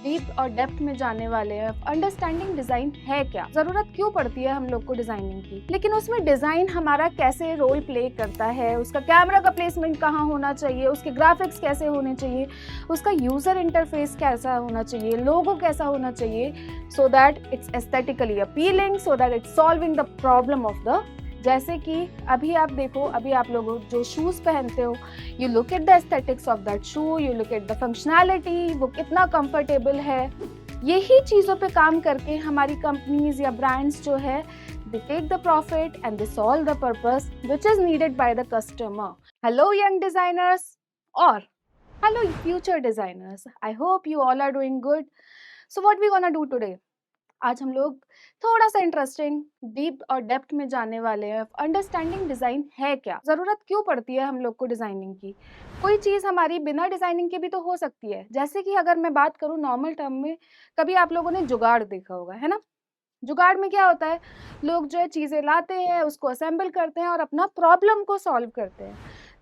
Deep और depth में जाने वाले हैं। अंडरस्टैंडिंग डिजाइन है क्या, जरूरत क्यों पड़ती है हम लोग को डिजाइनिंग की, लेकिन उसमें डिजाइन हमारा कैसे रोल प्ले करता है, उसका कैमरा का प्लेसमेंट कहाँ होना चाहिए, उसके ग्राफिक्स कैसे होने चाहिए, उसका यूजर इंटरफेस कैसा होना चाहिए, लोगो कैसा होना चाहिए, so that it's aesthetically appealing, so that it's solving the problem of the. जैसे कि अभी आप देखो, अभी आप लोग जो शूज़ पहनते हो, you look at the aesthetics of that shoe, you look at the functionality, वो कितना कंफर्टेबल है। यही चीज़ों पे काम करके हमारी कंपनीज या ब्रांड्स जो है, they take the profit and they solve the purpose which is needed by the customer. Hello young designers or hello future designers. I hope you all are doing good. So what we gonna do today? आज हम लोग थोड़ा सा interesting deep और depth में जाने वाले हैं। अंडरस्टैंडिंग डिज़ाइन है क्या, ज़रूरत क्यों पड़ती है हम लोग को डिज़ाइनिंग की। कोई चीज़ हमारी बिना डिज़ाइनिंग के भी तो हो सकती है। जैसे कि अगर मैं बात करूँ नॉर्मल टर्म में, कभी आप लोगों ने जुगाड़ देखा होगा, है ना। जुगाड़ में क्या होता है, लोग जो है चीज़ें लाते हैं, उसको असेंबल करते हैं और अपना प्रॉब्लम को सॉल्व करते हैं।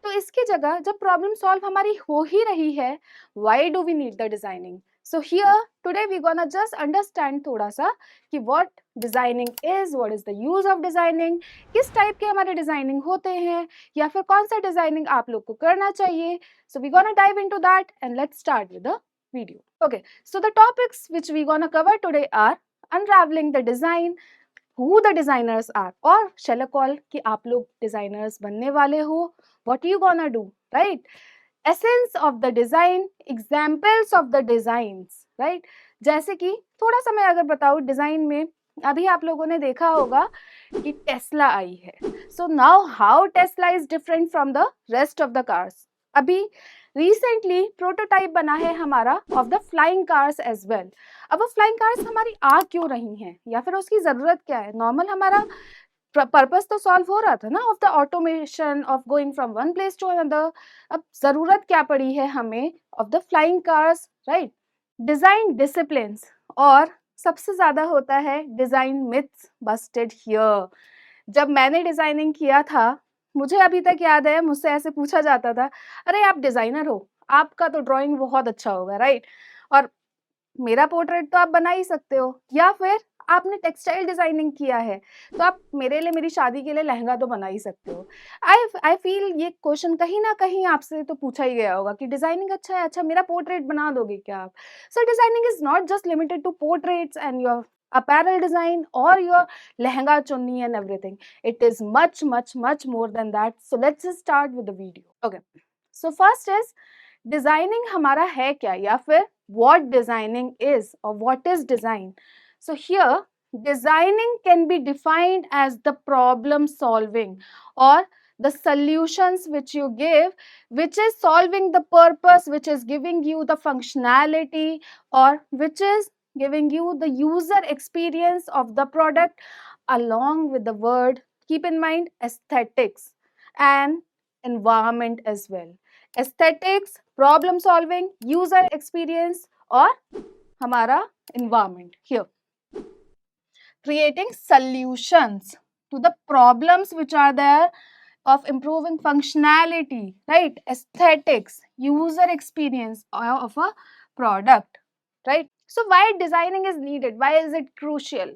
तो इसकी जगह जब प्रॉब्लम सॉल्व हमारी हो ही रही है, why do we need the designing. So here today we gonna just understand थोड़ा सा कि what designing is, what is the use of designing, किस टाइप के हमारे डिज़ाइनिंग होते हैं, या फिर कौन सा डिज़ाइनिंग आप लोग को करना चाहिए। So we gonna dive into that and let's start with the video. Okay, so the topics which we gonna cover today are unraveling the design, who the designers are, or shall I call कि आप लोग designers बनने वाले हो, what you gonna do, right? Essence of the design, examples of the designs, right? जैसे कि थोड़ा सा मैं अगर बताऊँ डिज़ाइन में, अभी आप लोगों ने देखा होगा कि टेस्ला आई है। So now how Tesla is different from the rest of the cars? अभी रिसेंटली प्रोटोटाइप बना है हमारा of the flying cars as well. अब वो फ्लाइंग कार्स हमारी आ क्यों रही हैं, या फिर उसकी ज़रूरत क्या है। नॉर्मल हमारा पर्पस तो सॉल्व हो रहा था ना, of the automation of going from one place to another. अब ज़रूरत क्या पड़ी है हमें of the flying cars, right. Design disciplines, और सबसे ज़्यादा होता है डिज़ाइन मिथ्स बस्टेड हियर। जब मैंने डिज़ाइनिंग किया था, मुझे अभी तक याद है, मुझसे ऐसे पूछा जाता था, अरे आप डिज़ाइनर हो, आपका तो ड्राइंग बहुत अच्छा होगा, राइट, और मेरा पोर्ट्रेट तो आप बना ही सकते हो, या फिर आपने टेक्सटाइल डिज़ाइनिंग किया है तो आप मेरे लिए, मेरी शादी के लिए लहंगा तो बना ही सकते हो। आई फील ये क्वेश्चन कहीं ना कहीं आपसे तो पूछा ही गया होगा कि डिज़ाइनिंग अच्छा है, अच्छा मेरा पोर्ट्रेट बना दोगे क्या आप। So designing is not just limited to portraits and your apparel design or your lehenga chunni and everything. It is much more than that. So let's just start with the video. Okay, so first is designing हमारा है क्या, या फिर what designing is or what is design. So here designing can be defined as the problem solving or the solutions which you give, which is solving the purpose, which is giving you the functionality, or which is giving you the user experience of the product, along with the word, keep in mind, aesthetics and environment as well. Aesthetics, problem solving, user experience, और हमारा environment here. Creating solutions to the problems which are there of improving functionality, right? Aesthetics, user experience of a product, right? So why designing is needed? Why is it crucial?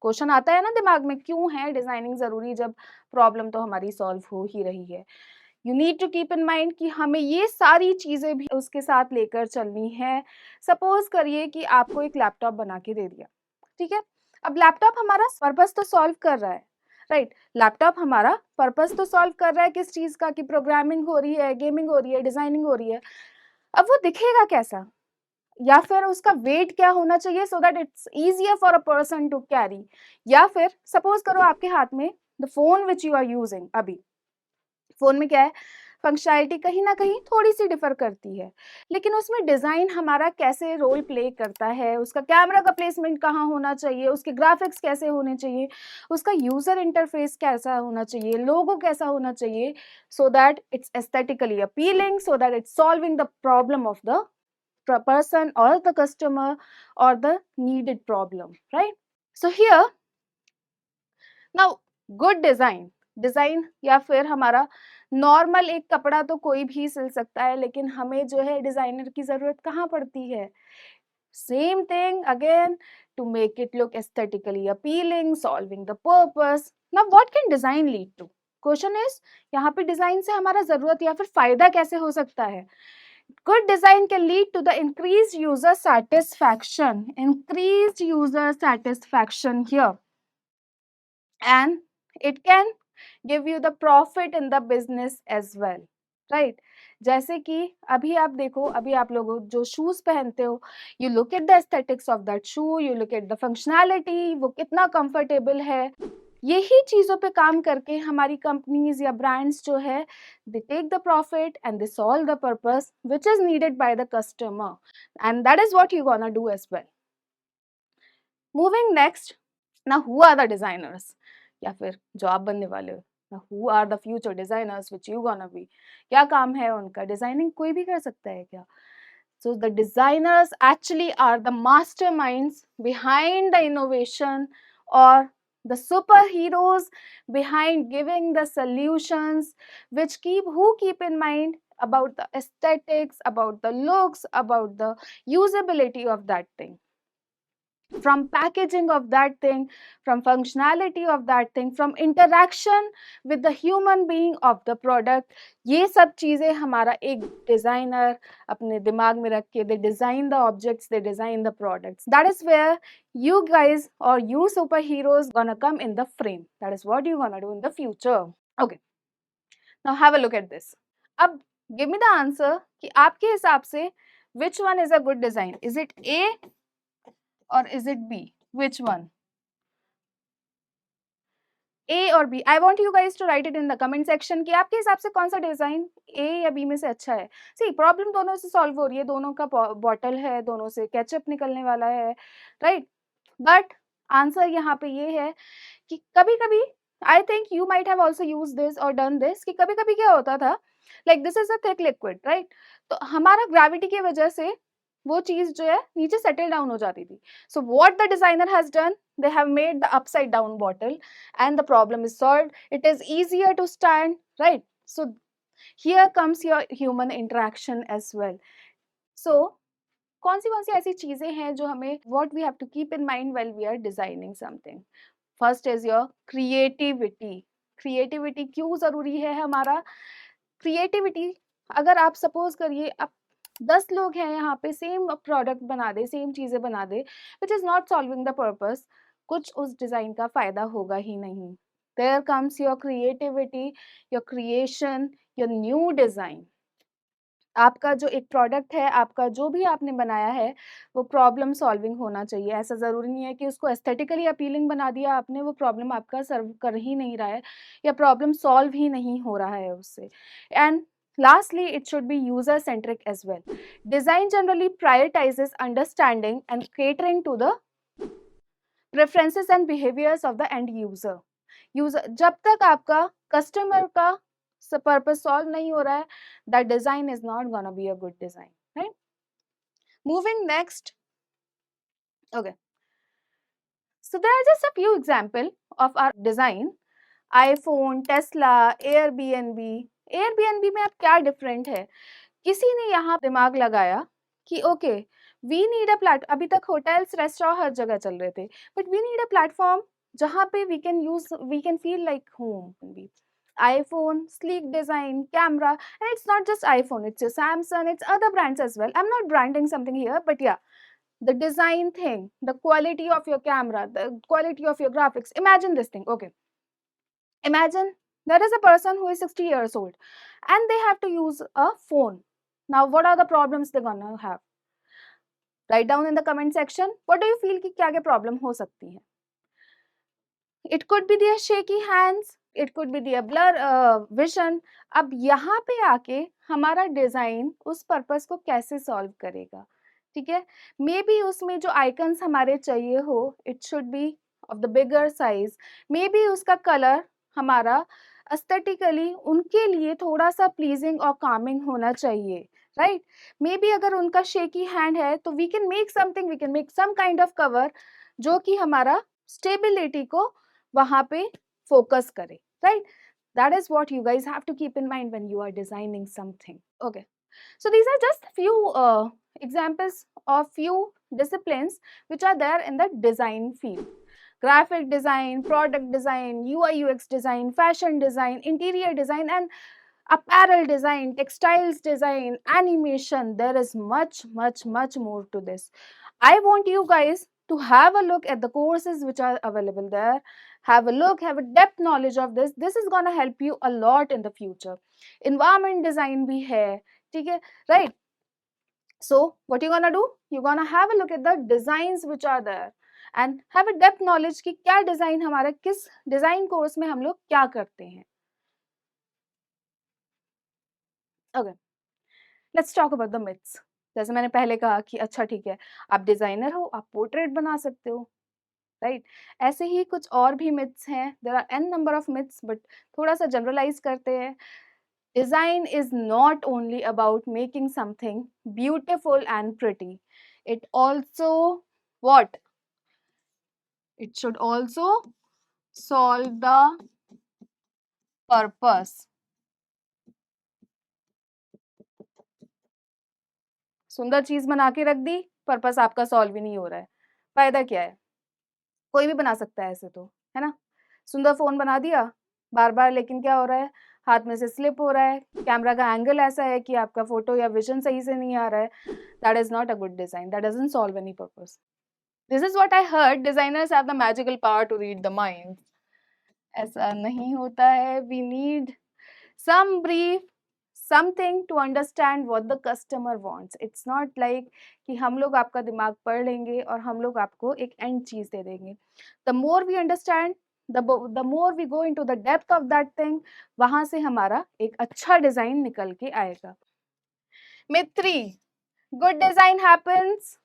Question आता है ना दिमाग में, क्यों है designing जरूरी जब problem तो हमारी सॉल्व हो ही रही है। You need to keep in mind कि हमें ये सारी चीजें भी उसके साथ लेकर चलनी है। सपोज करिए कि आपको एक लैपटॉप बना के दे दिया, ठीक है। अब लैपटॉप हमारा पर्पस तो सॉल्व कर रहा है, राइट। लैपटॉप हमारा पर्पस तो सॉल्व कर रहा है किस चीज का, कि प्रोग्रामिंग हो रही है, गेमिंग हो रही है, डिजाइनिंग हो रही है। अब वो दिखेगा कैसा, या फिर उसका वेट क्या होना चाहिए, so that it's easier for a person to carry. या फिर सपोज करो आपके हाथ में the phone which you are using, अभी फोन में क्या है, फंक्शनैलिटी कहीं ना कहीं थोड़ी सी डिफर करती है, लेकिन उसमें डिज़ाइन हमारा कैसे रोल प्ले करता है, उसका कैमरा का प्लेसमेंट कहाँ होना चाहिए, उसके ग्राफिक्स कैसे होने चाहिए, उसका यूज़र इंटरफेस कैसा होना चाहिए, लोगो कैसा होना चाहिए, so that it's aesthetically appealing, so that it's solving the problem of the person or the customer or the needed problem, right? So here now good design या फिर हमारा नॉर्मल एक कपड़ा तो कोई भी सिल सकता है, लेकिन हमें जो है डिजाइनर की जरूरत कहाँ पड़ती है? Same thing again, to make it look aesthetically appealing, solving the purpose. Now what can design lead to? Question is, यहाँ पे डिजाइन से हमारा जरूरत या फिर फायदा कैसे हो सकता है? Good design can lead to the increased user satisfaction, here, and it can give you the profit in the business as well, right? जैसे कि अभी आप देखो, अभी आप लोग जो शूज पहनते हो, you look at the aesthetics of that shoe, you look at the functionality, वो कितना comfortable है। यही चीजों पे काम करके हमारी कंपनीज या ब्रांड्स जो है, they take the profit and they solve the purpose which is needed by the customer, and that is what you gonna do as well. Moving next, ना हु आर द डिजाइनर्स, या फिर जो आप बनने वाले हो, ना who are the future designers which you gonna be. क्या काम है उनका? डिजाइनिंग कोई भी कर सकता है क्या? So the designers actually are the masterminds behind the innovation, or the superheroes behind giving the solutions, which keep in mind about the aesthetics, about the looks, about the usability of that thing, from packaging of that thing, from functionality of that thing, from interaction with the human being of the product। ये सब चीजें हमारा एक designer अपने दिमाग में रख के, they design the objects, they design the products। That is where you guys or you superheroes gonna come in the frame। That is what you gonna do in the future। Okay, now have a look at this। अब give me the answer कि आपके हिसाब से which one is a good design? Is it A or is it B? Which one? A और B? I want you guys to write it in the comment section कि आपके हिसाब से कौन सा डिजाइन A या B में से अच्छा है। See, प्रॉब्लम दोनों से सॉल्व हो रही है, दोनों का बॉटल है, दोनों से केचप निकलने वाला है, राइट? बट आंसर यहाँ पे ये है कि कभी कभी I think you might have also use this और डन दिस, कि कभी कभी क्या होता था, like this is a thick liquid, right? तो हमारा ग्रेविटी की वजह से वो चीज जो है नीचे सेटल डाउन हो जाती थी। So what the designer has done, they have made the upside down bottle and the problem is solved, it is easier to stand, right? So here comes your human interaction as well। so कौन सी ऐसी चीजें हैं जो हमें what we have to keep in mind while we are designing something? First is your creativity। creativity क्यों जरूरी है हमारा? creativity, अगर आप सपोज करिए आप 10 लोग हैं यहाँ पे, सेम प्रोडक्ट बना दे, सेम चीजें बना दे, which is not solving the purpose, कुछ उस डिजाइन का फायदा होगा ही नहीं। There comes your creativity, your creation, your new design. आपका जो एक प्रोडक्ट है, आपका जो भी आपने बनाया है, वो प्रॉब्लम सॉल्विंग होना चाहिए। ऐसा ज़रूरी नहीं है कि उसको एस्थेटिकली अपीलिंग बना दिया आपने, वो प्रॉब्लम आपका सर्व कर ही नहीं रहा है या प्रॉब्लम सॉल्व ही नहीं हो रहा है उससे। And lastly, it should be user centric as well। design generally prioritizes understanding and catering to the preferences and behaviors of the end user। जब तक आपका कस्टमर का पर्पस सॉल्व नहीं हो रहा है, that design is not gonna be a good design, right? Moving next, okay, so there are just a few example of our design। iPhone, Tesla, Airbnb में अब क्या डिफरेंट है? किसी ने यहाँ दिमाग लगाया कि ओके, वी नीड अ अभी तक होटल्स, रेस्टोरेंट हर जगह चल रहे थे, but we need a platform जहाँ पे we can feel like home. iPhone, sleek design, camera, and it's not just iPhone, it's your Samsung, it's other brands as well। I'm not branding something here, but yeah, the design thing, the quality of your camera, the quality of your graphics, imagine this thing, okay, imagine there is a person who is 60 years old and they have to use a phone। now what are the problems they're gonna have? write down in the comment section, what do you feel कि क्या क्या problem हो सकती है? it could be their shaky hands, it could be their blur vision। अब यहाँ पे आके हमारा डिजाइन उस पर्पस को कैसे सॉल्व करेगा? ठीक है, मे बी उसमें जो आइकन्स हमारे चाहिए हो, it should be of the bigger size, may be उसका कलर हमारा एस्थेटिकली उनके लिए थोड़ा सा प्लीजिंग और कामिंग होना चाहिए, राइट? मे बी अगर उनका शेकी हैंड है तो we can make something, we can make some kind of cover जो कि हमारा स्टेबिलिटी को वहां पे फोकस करे, right? That is what you guys have to keep in mind when you are designing something. Okay. So these are just few examples of few disciplines which are there in the design field. Graphic design, product design, UI UX design, fashion design, interior design, and apparel design, textiles design, animation. There is much more to this. I want you guys to have a look at the courses which are available there. Have a look, have a depth knowledge of this. This is going to help you a lot in the future. Environment design bhi hai, theek hai, right? So what you're gonna do? You're gonna have a look at the designs which are there and have a depth knowledge कि क्या design हमारा किस design course में हम लोग क्या करते हैं. Okay, let's talk about the myths. जैसे मैंने पहले कहा कि अच्छा ठीक है, आप डिजाइनर हो, आप पोर्ट्रेट बना सकते हो, राइट? ऐसे ही कुछ और भी myths हैं. There are n number of myths, but थोड़ा सा generalize करते हैं. Design is not only about making something beautiful and pretty. It also what? It should also solve the purpose. सुंदर चीज बना के रख दी, पर्पस आपका सॉल्व ही नहीं हो रहा है, फायदा क्या है? कोई भी बना सकता है ऐसे तो, है ना? सुंदर फोन बना दिया बार बार, लेकिन क्या हो रहा है? हाथ में से स्लिप हो रहा है, कैमरा का एंगल ऐसा है कि आपका फोटो या विजन सही से नहीं आ रहा है. That is not a good design. That doesn't solve any purpose. This is what I heard, designers have the magical power to read the mind. ऐसा नहीं होता है. We need some brief, something to understand what the customer wants. It's not like कि हम लोग आपका दिमाग पढ़ लेंगे और हम लोग आपको एक end चीज दे देंगे. The more we understand, the more we go into the depth of that thing, वहाँ से हमारा एक अच्छा डिजाइन निकल के आएगा. Myth 3, good design happens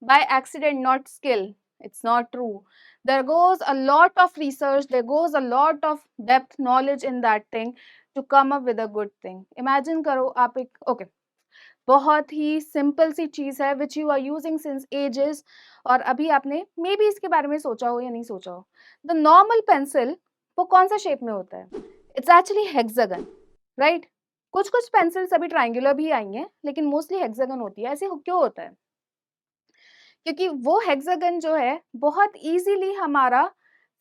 by accident, not skill. It's not true. There goes a lot of research, there goes a lot of depth knowledge in that thing to come up with a good thing. Imagine करो आप एक okay, बहुत ही simple सी चीज है which you are using since ages और अभी आपने may be इसके बारे में सोचा हो या नहीं सोचा हो. The normal pencil वो कौन सा शेप में होता है? It's actually hexagon, right? कुछ कुछ पेंसिल्स अभी ट्रायंगुलर भी आई हैं, लेकिन मोस्टली हेक्सागन होती है. ऐसे क्यों होता है? क्योंकि वो हेक्सागन जो है बहुत इजीली हमारा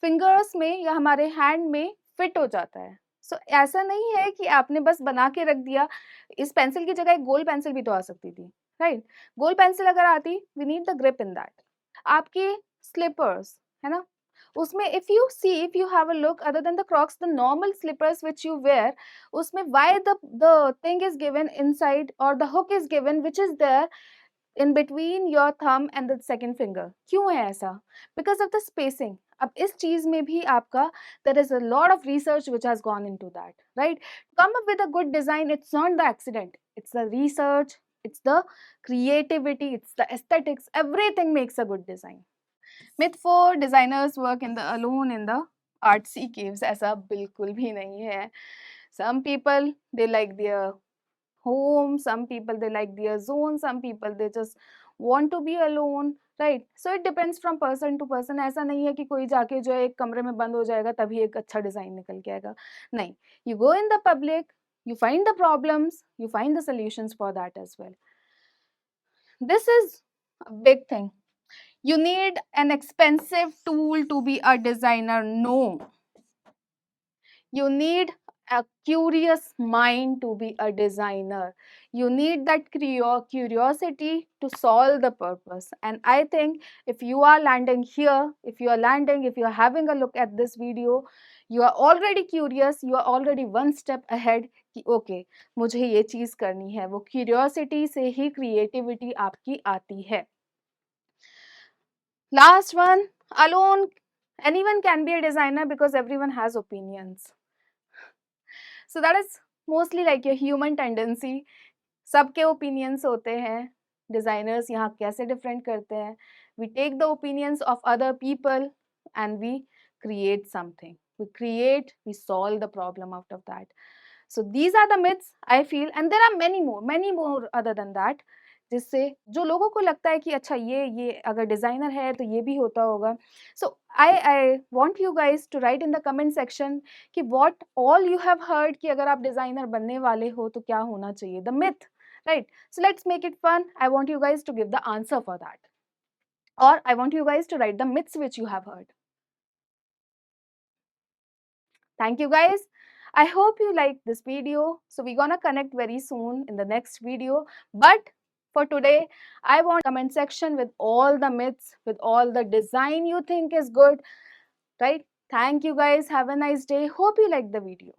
फिंगर्स में या हमारे हैंड में फिट हो जाता है. सो ऐसा नहीं है कि आपने बस बना के रख दिया. इस पेंसिल की जगह एक गोल पेंसिल भी तो आ सकती थी, राइट? गोल पेंसिल अगर आती, we need the grip in that. आपके स्लीपर्स है ना, उसमें if you have a look other than the crocs, the normal slippers which you wear, उसमें why the thing is given inside और the hook is given which is there in between your thumb and the second finger. क्यों है ऐसा? Because of the spacing. अब इस चीज में भी आपका there is a lot of research which has gone into that, right? Come up with a good design. It's not the accident. It's the research. It's the creativity. It's the aesthetics. Everything makes a good design. Myth 4, designers work alone in the artsy caves. ऐसा बिल्कुल भी नहीं है. Some people they like their home, some people they like their zone, some people they just want to be alone, right? So it depends from person to person. ऐसा नहीं है कि कोई जाके जो है एक कमरे में बंद हो जाएगा तभी एक अच्छा डिजाइन निकल के आएगा. नहीं, you go in the public, you find the problems, you find the solutions for that as well. This is a big thing. You need an expensive tool to be a designer. No, you need a curious mind to be a designer. You need that curiosity to solve the purpose. And I think if you are landing here, if you are having a look at this video, you are already curious, you are already one step ahead कि okay, मुझे ये चीज करनी है. वो curiosity से ही creativity आपकी आती है. Last one, alone, anyone can be a designer because everyone has opinions. So that is mostly like a human tendency. सबके opinions होते हैं. Designers यहाँ कैसे different करते हैं? We take the opinions of other people and we create something. We solve the problem out of that. So these are the myths I feel, and there are many more other than that. जिससे जो लोगों को लगता है कि अच्छा ये अगर डिज़ाइनर है तो ये भी होता होगा। So I want you guys to write in the comment section कि what all you have heard कि अगर आप डिज़ाइनर बनने वाले हो तो क्या होना चाहिए, the myth, right? So let's make it fun. I want you guys to give the answer for that, or I want you guys to write the myths which you have heard. Thank you guys. I hope you liked this video. So we're gonna connect very soon in the next video. But for today, I want comment section with all the myths, with all the design you think is good, right? Thank you guys. Have a nice day. Hope you liked the video.